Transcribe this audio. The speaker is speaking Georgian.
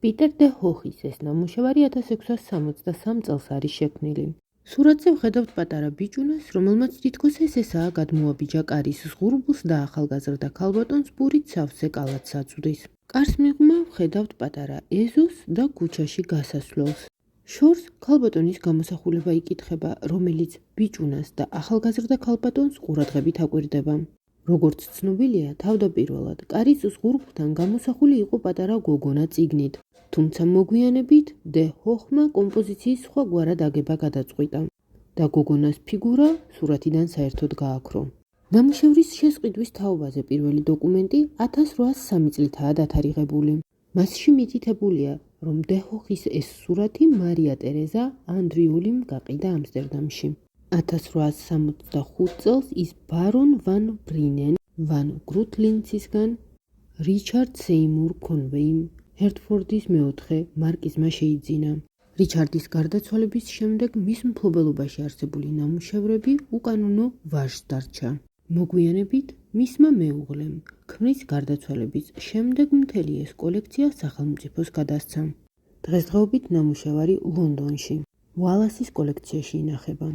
პიტერ დე ჰოხის ეს ნამუშევარი 1663 წელს არის შექმნილი. სურათზე ვხედავთ პატარა ბიჭუნას, რომელმაც თითქოს ესაა გადმოაბიჯა კარის ზღურბლს და ახალგაზრდა ქალბატონს პურით სავსე კალათს აწვდის. კარს მიღმა ვხედავთ პატარა ეზოს და ქუჩაში გასასვლელს. შორს ქალბატონის გამოსახულება იკითხება, რომელიც ბიჭუნას და ახალგაზრდა ქალბატონს ყურადღებით აკვირდება. როგორც ცნობილია, თავდაპირველად კარის ზღურბლთან გამოსახული იყო პატარა გოგონა წიგნით, თუმცა მოგვიანებით დე ჰოხმა კომპოზიციის სხვაგვარად აგება გადაწყვიტა და გოგონას ფიგურა სურათიდან საერთოდ გააქრო. ნამუშევრის შესყიდვის თაობაზე პირველი დოკუმენტი 1803 წლითაა დათარიღებული. მასში მითითებულია, რომ დე ჰოხის ეს სურათი მარია ტერეზა ანდრიულიმ გაყიდა ამსტერდამში. 1865 წელს ის ბარონ ვან ბრინენ ვან გრუთლინცისგან რიჩარდ სეიმურ კონვეიმ ჰერტფორდის მეოთხე მარკიზმა შეიძინა. რიჩარდის გარდაცვალების შემდეგ მის მფლობელობაში არსებული ნამუშევრები უკანონო ვაჟს დარჩა. მოგვიანებით მისმა მეუღლემ ქმრის გარდაცვალების შემდეგ მთელი ეს კოლექცია სახელმწიფოს გადასცა. დღესდღეობით ნამუშევარი ლონდონში, ვალასის კოლექციაში ინახება.